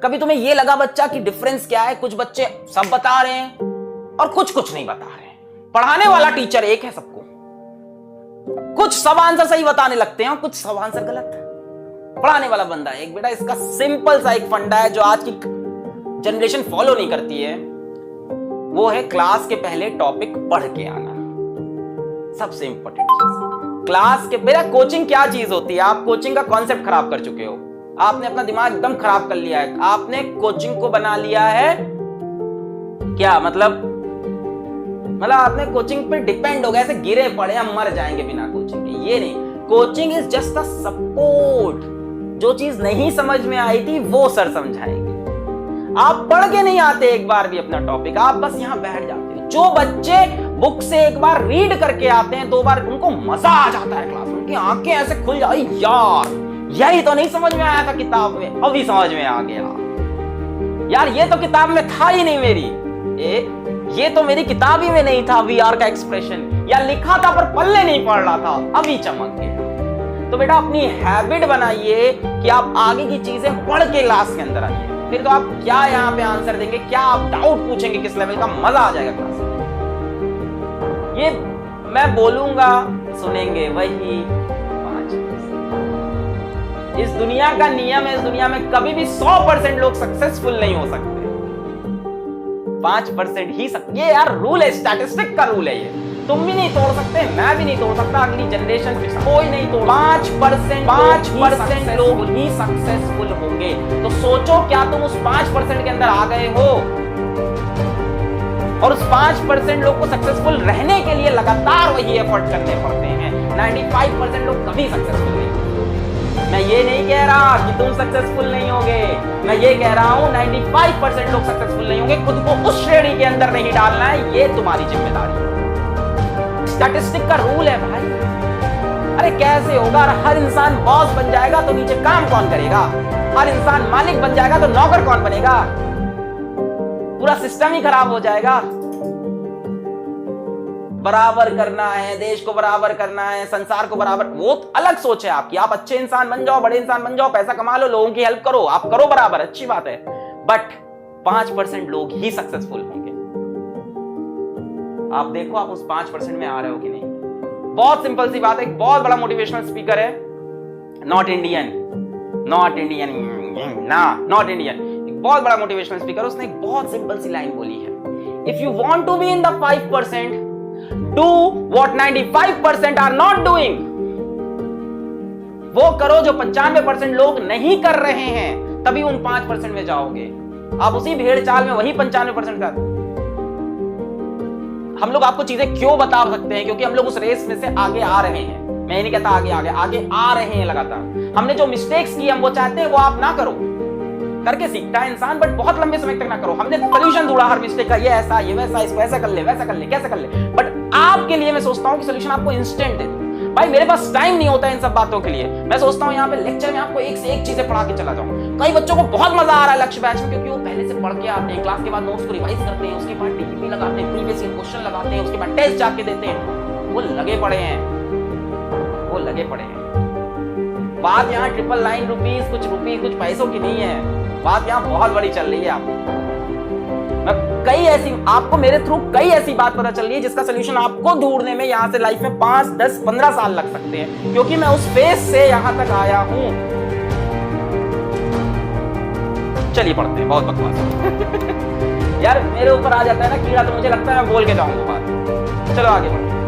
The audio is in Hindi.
कभी तुम्हें ये लगा बच्चा कि डिफरेंस क्या है? कुछ बच्चे सब बता रहे हैं और कुछ नहीं बता रहे हैं। पढ़ाने वाला टीचर एक है सबको, कुछ सब आंसर सही बताने लगते हैं और कुछ सब आंसर गलत। पढ़ाने वाला बंदा एक। बेटा इसका सिंपल सा एक फंडा है जो आज की जनरेशन फॉलो नहीं करती है, वो है क्लास के पहले टॉपिक पढ़ के आना। सबसे इंपॉर्टेंट चीज क्लास के। मेरा कोचिंग क्या चीज होती है? आप कोचिंग का कॉन्सेप्ट खराब कर चुके हो, आपने अपना दिमाग एकदम खराब कर लिया है। आपने कोचिंग को बना लिया है क्या मतलब आपने कोचिंग पे डिपेंड हो गए, ऐसे गिरे पड़े हम मर जाएंगे बिना कोचिंग के। ये नहीं, coaching is just a support. जो चीज नहीं समझ में आई थी वो सर समझाएंगे। आप पढ़ के नहीं आते एक बार भी अपना टॉपिक, आप बस यहां बैठ जाते हो। जो बच्चे बुक से एक बार रीड करके आते हैं, 2 बार, उनको मजा आ जाता है क्लास में, उनकी आंखें ऐसे खुल जाती, यार यही तो नहीं समझ में आया था किताब में, अभी समझ में आ गया। यार ये तो किताब में था ही नहीं मेरी, ये तो मेरी किताब ही में नहीं था वीआर का एक्सप्रेशन, या लिखा था पर पल्ले नहीं पड़ रहा था, अभी चमक गया। तो बेटा अपनी हैबिट बनाइए कि आप आगे की चीजें पढ़ के क्लास के अंदर आइए। फिर तो आप क्या यहाँ पे आंसर देंगे, क्या आप डाउट पूछेंगे, किस लेवल का मजा आ जाएगा क्लास में। ये मैं बोलूंगा सुनेंगे वही 5%। इस दुनिया का नियम है, इस दुनिया में कभी भी 100% लोग सक्सेसफुल नहीं हो सकते, 5% ही ये यार रूल है, स्टैटिस्टिक का रूल है ये। तुम भी नहीं तोड़ सकते, मैं भी नहीं तोड़ सकता, अगली जनरेशन कोई नहीं तोड़। 5% लोग ही सक्सेसफुल होंगे। तो सोचो क्या तुम उस 5% के अंदर आ गए हो? और उस 5% लोग को सक्सेसफुल रहने के लिए लगातार वही एफर्ट करने पड़ते हैं। 95% लोग कभी सक्सेसफुल नहीं होंगे। मैं ये नहीं कह रहा कि तुम सक्सेसफुल नहीं होगे, मैं ये कह रहा हूं 95% लोग सक्सेसफुल नहीं होंगे। खुद को उस श्रेणी के अंदर नहीं डालना है, ये तुम्हारी जिम्मेदारी है। स्टैटिस्टिक का रूल है भाई। अरे कैसे होगा? हर इंसान बॉस बन जाएगा तो नीचे काम कौन करेगा? हर इंसान मालिक बन जाएगा तो नौकर कौन बनेगा? पूरा सिस्टम ही खराब हो जाएगा। बराबर करना है, देश को बराबर करना है, संसार को बराबर, वो अलग सोच है आपकी। आप अच्छे इंसान बन जाओ, बड़े इंसान बन जाओ, पैसा कमा लो, लोगों की हेल्प करो, आप करो बराबर, अच्छी बात है। बट 5% लोग ही सक्सेसफुल होंगे। आप देखो आप उस 5% में आ रहे हो कि नहीं। बहुत सिंपल सी बात है। एक बहुत बड़ा मोटिवेशनल स्पीकर है, नॉट इंडियन, एक बहुत बड़ा मोटिवेशनल स्पीकर, उसने एक बहुत सिंपल सी लाइन बोली है, if you want to be in the 5%, do what 95% are not doing। वो करो जो 95% लोग नहीं कर रहे हैं, तभी उन 5% में जाओगे। आप उसी भेड़ चाल में वही 95% का। हम लोग आपको चीजें क्यों बता सकते हैं? क्योंकि हम लोग उस रेस में से आगे आ रहे हैं। मैं नहीं कहता आगे आ रहे हैं लगातार। हमने जो मिस्टेक्स की हम वो चाहते हैं वो आप ना करो। करके सीखता है इंसान, बट बहुत लंबे समय तक ना करो। हमने सोल्यूशन ढूंढा हर मिस्टेक का, ये ऐसा, ये वैसा, इसको ऐसा कर ले, वैसा कर ले, कैसे कर ले। बट आपके लिए मैं सोचता हूं कि सोल्यूशन आपको इंस्टेंट दे दूं। भाई मेरे पास टाइम नहीं होता है इन सब बातों के लिए। मैं सोचता हूं यहाँ पे लेक्चर में आपको एक से एक चीजें पढ़ा के चला जाऊं। कई बच्चों को बहुत मजा आ रहा है लक्ष्य बैच में, क्योंकि वो पहले से पढ़ के आते हैं, क्लास के बाद नोट्स को रिवाइज करते हैं, उसके बाद टीपीपी लगाते हैं, प्रीवियस ईयर क्वेश्चन लगाते हैं, उसके बाद टेस्ट जाके देते हैं। वो लगे पड़े हैं। बात यहाँ 999 रुपीज कुछ पैसों की नहीं है। बात यहाँ बहुत बड़ी चल रही है। आपको मेरे थ्रू कई ऐसी बात पता चल रही है जिसका सोल्यूशन आपको ढूंढने में यहाँ से लाइफ में 5, 10, 15 साल लग सकते हैं, क्योंकि मैं उस फेज से यहाँ तक आया हूं। चलिए पढ़ते हैं, बहुत बकवास यार मेरे ऊपर आ जाता है ना कीड़ा, तो मुझे लगता है मैं बोल के जाऊंगा बात। चलो आगे बढ़ते हैं।